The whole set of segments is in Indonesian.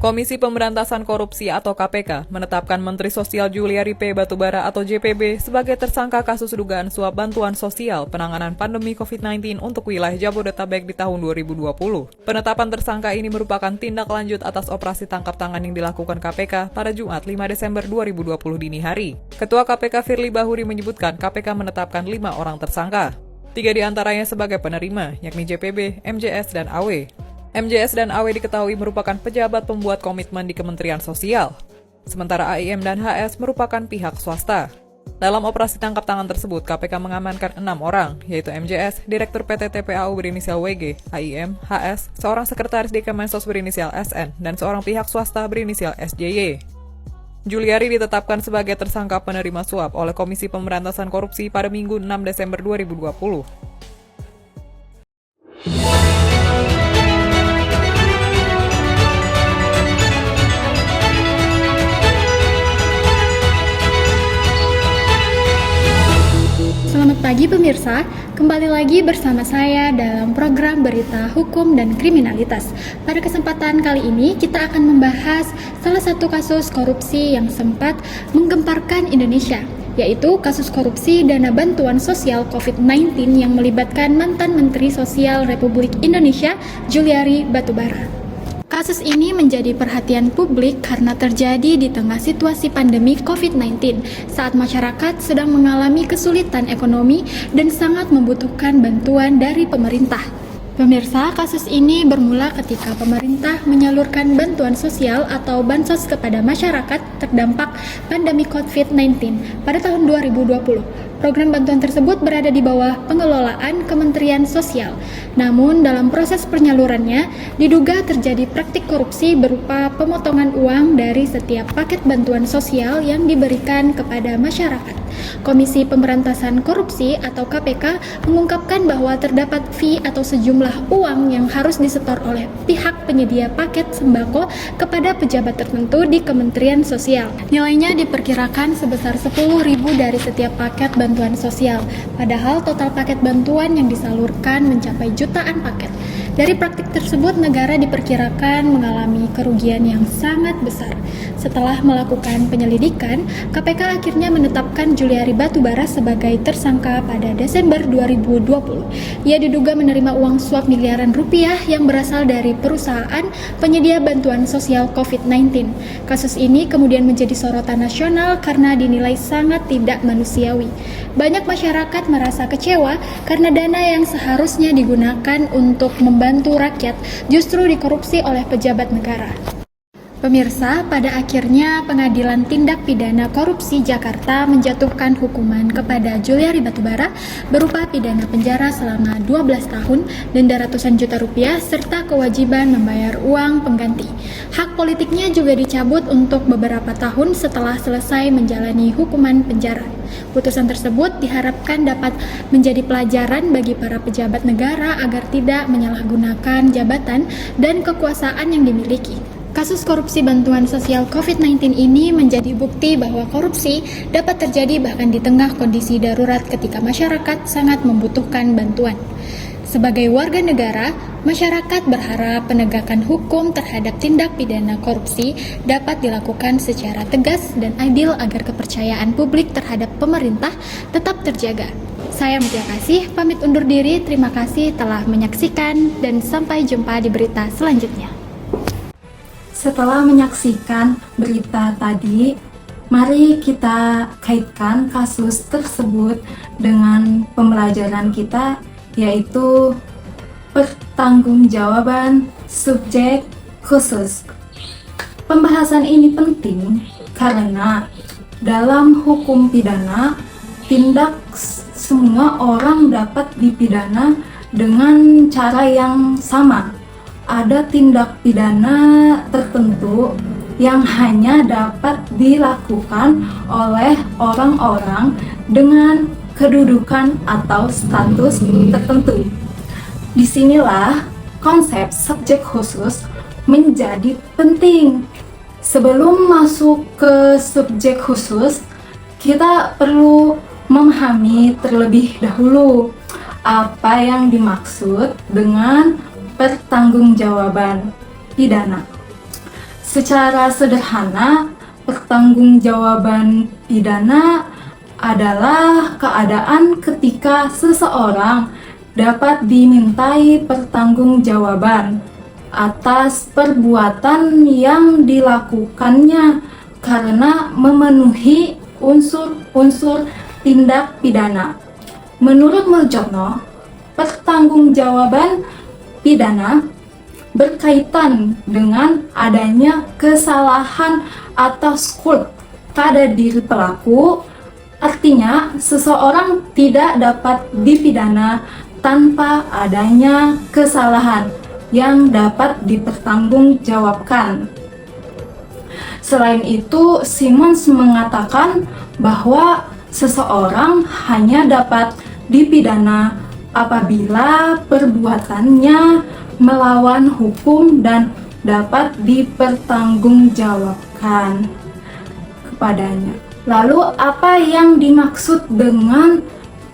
Komisi Pemberantasan Korupsi atau KPK menetapkan Menteri Sosial Juliari P. Batubara atau JPB sebagai tersangka kasus dugaan suap bantuan sosial penanganan pandemi COVID-19 untuk wilayah Jabodetabek di tahun 2020. Penetapan tersangka ini merupakan tindak lanjut atas operasi tangkap tangan yang dilakukan KPK pada Jumat 5 Desember 2020 dini hari. Ketua KPK Firly Bahuri menyebutkan KPK menetapkan 5 orang tersangka. 3 diantaranya sebagai penerima, yakni JPB, MJS, dan AW. MJS dan AW diketahui merupakan pejabat pembuat komitmen di Kementerian Sosial, sementara AIM dan HS merupakan pihak swasta. Dalam operasi tangkap tangan tersebut, KPK mengamankan 6 orang, yaitu MJS, Direktur PT TPAU berinisial WG, AIM, HS, seorang sekretaris di Kemensos berinisial SN, dan seorang pihak swasta berinisial SJY. Juliari ditetapkan sebagai tersangka penerima suap oleh Komisi Pemberantasan Korupsi pada Minggu 6 Desember 2020. Selamat pagi pemirsa, kembali lagi bersama saya dalam program Berita Hukum dan Kriminalitas. Pada kesempatan kali ini kita akan membahas salah satu kasus korupsi yang sempat menggemparkan Indonesia, yaitu kasus korupsi dana bantuan sosial COVID-19 yang melibatkan mantan Menteri Sosial Republik Indonesia, Juliari Batubara. Kasus ini menjadi perhatian publik karena terjadi di tengah situasi pandemi COVID-19 saat masyarakat sedang mengalami kesulitan ekonomi dan sangat membutuhkan bantuan dari pemerintah. Pemirsa, kasus ini bermula ketika pemerintah menyalurkan bantuan sosial atau bansos kepada masyarakat terdampak pandemi COVID-19 pada tahun 2020. Program bantuan tersebut berada di bawah pengelolaan Kementerian Sosial. Namun, dalam proses penyalurannya, diduga terjadi praktik korupsi berupa pemotongan uang dari setiap paket bantuan sosial yang diberikan kepada masyarakat. Komisi Pemberantasan Korupsi atau KPK mengungkapkan bahwa terdapat fee atau sejumlah uang yang harus disetor oleh pihak penyedia paket sembako kepada pejabat tertentu di Kementerian Sosial. Nilainya diperkirakan sebesar 10.000 dari setiap paket bantuan sosial, padahal total paket bantuan yang disalurkan mencapai jutaan paket. Dari praktik tersebut, negara diperkirakan mengalami kerugian yang sangat besar. Setelah melakukan penyelidikan, KPK akhirnya menetapkan Juliari Batubara sebagai tersangka pada Desember 2020. Ia diduga menerima uang suap miliaran rupiah yang berasal dari perusahaan penyedia bantuan sosial COVID-19. Kasus ini kemudian menjadi sorotan nasional karena dinilai sangat tidak manusiawi. Banyak masyarakat merasa kecewa karena dana yang seharusnya digunakan untuk membantu rakyat justru dikorupsi oleh pejabat negara. Pemirsa, pada akhirnya Pengadilan Tindak Pidana Korupsi Jakarta menjatuhkan hukuman kepada Juliari Batubara berupa pidana penjara selama 12 tahun, denda ratusan juta rupiah, serta kewajiban membayar uang pengganti. Hak politiknya juga dicabut untuk beberapa tahun setelah selesai menjalani hukuman penjara. Putusan tersebut diharapkan dapat menjadi pelajaran bagi para pejabat negara agar tidak menyalahgunakan jabatan dan kekuasaan yang dimiliki. Kasus korupsi bantuan sosial COVID-19 ini menjadi bukti bahwa korupsi dapat terjadi bahkan di tengah kondisi darurat ketika masyarakat sangat membutuhkan bantuan. Sebagai warga negara, masyarakat berharap penegakan hukum terhadap tindak pidana korupsi dapat dilakukan secara tegas dan adil agar kepercayaan publik terhadap pemerintah tetap terjaga. Saya Mutia Kasih, pamit undur diri. Terima kasih telah menyaksikan dan sampai jumpa di berita selanjutnya. Setelah menyaksikan berita tadi, mari kita kaitkan kasus tersebut dengan pembelajaran kita, yaitu pertanggungjawaban subjek khusus. Pembahasan ini penting karena dalam hukum pidana, tindak semua orang dapat dipidana dengan cara yang sama. Ada tindak pidana tertentu yang hanya dapat dilakukan oleh orang-orang dengan kedudukan atau status tertentu. Disinilah konsep subjek khusus menjadi penting. Sebelum masuk ke subjek khusus, kita perlu memahami terlebih dahulu apa yang dimaksud dengan pertanggungjawaban pidana. Secara sederhana, pertanggungjawaban pidana adalah keadaan ketika seseorang dapat dimintai pertanggungjawaban atas perbuatan yang dilakukannya karena memenuhi unsur-unsur tindak pidana. Menurut Muljono, pertanggungjawaban pidana berkaitan dengan adanya kesalahan atau skuld pada diri pelaku. Artinya, seseorang tidak dapat dipidana tanpa adanya kesalahan yang dapat dipertanggungjawabkan. Selain itu, Simons mengatakan bahwa seseorang hanya dapat dipidana apabila perbuatannya melawan hukum dan dapat dipertanggungjawabkan kepadanya. Lalu, apa yang dimaksud dengan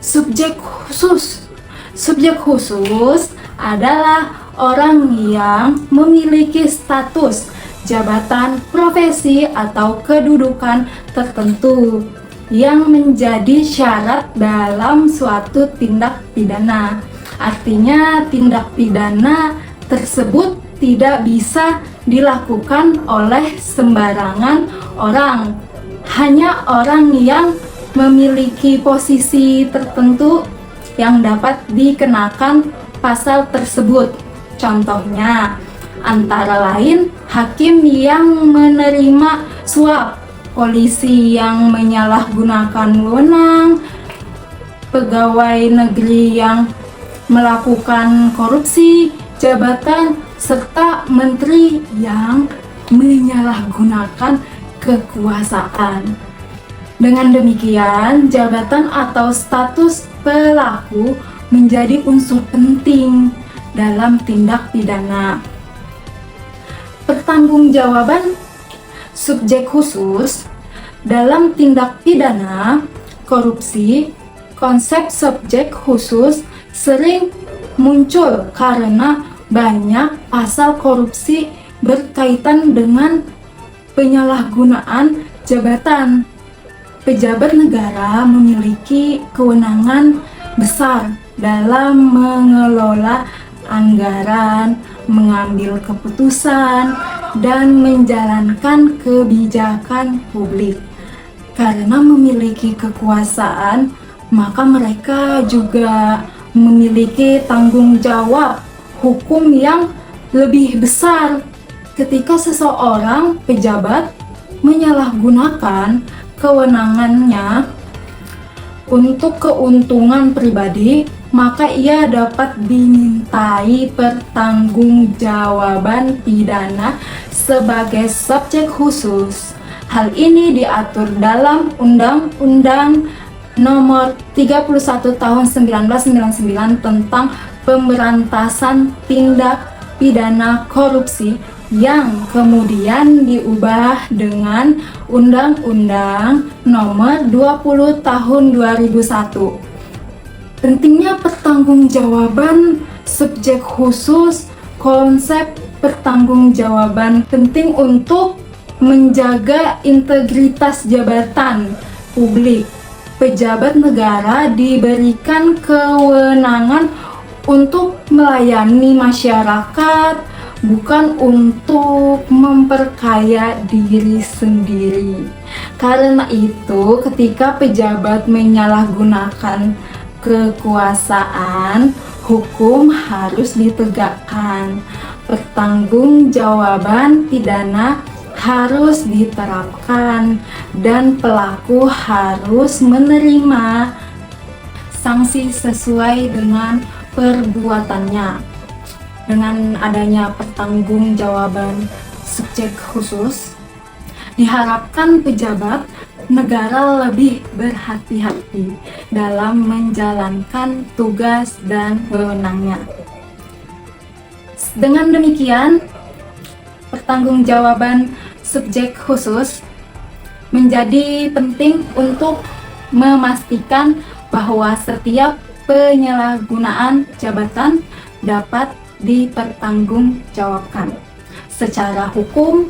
subjek khusus? Subjek khusus adalah orang yang memiliki status, jabatan, profesi, atau kedudukan tertentu yang menjadi syarat dalam suatu tindak pidana. Artinya, tindak pidana tersebut tidak bisa dilakukan oleh sembarangan orang. Hanya orang yang memiliki posisi tertentu yang dapat dikenakan pasal tersebut. Contohnya, antara lain hakim yang menerima suap, polisi yang menyalahgunakan wewenang, pegawai negeri yang melakukan korupsi jabatan, serta menteri yang menyalahgunakan kekuasaan. Dengan demikian, jabatan atau status pelaku menjadi unsur penting dalam tindak pidana. Pertanggungjawaban subjek khusus dalam tindak pidana korupsi, konsep subjek khusus sering muncul karena banyak pasal korupsi berkaitan dengan penyalahgunaan jabatan. Pejabat negara memiliki kewenangan besar dalam mengelola anggaran, mengambil keputusan, dan menjalankan kebijakan publik. Karena memiliki kekuasaan, maka mereka juga memiliki tanggung jawab hukum yang lebih besar. Ketika seseorang pejabat menyalahgunakan kewenangannya untuk keuntungan pribadi, maka ia dapat dimintai pertanggungjawaban pidana sebagai subjek khusus. Hal ini diatur dalam Undang-Undang Nomor 31 Tahun 1999 tentang Pemberantasan Tindak Pidana Korupsi yang kemudian diubah dengan Undang-Undang Nomor 20 Tahun 2001. Pentingnya pertanggungjawaban subjek khusus. Konsep pertanggungjawaban penting untuk menjaga integritas jabatan publik. Pejabat negara diberikan kewenangan untuk melayani masyarakat, bukan untuk memperkaya diri sendiri. Karena itu, ketika pejabat menyalahgunakan kekuasaan, hukum harus ditegakkan. Pertanggungjawaban pidana harus diterapkan dan pelaku harus menerima sanksi sesuai dengan perbuatannya. Dengan adanya pertanggungjawaban subjek khusus, diharapkan pejabat negara lebih berhati-hati dalam menjalankan tugas dan wewenangnya. Dengan demikian, pertanggungjawaban subjek khusus menjadi penting untuk memastikan bahwa setiap penyalahgunaan jabatan dapat dipertanggungjawabkan secara hukum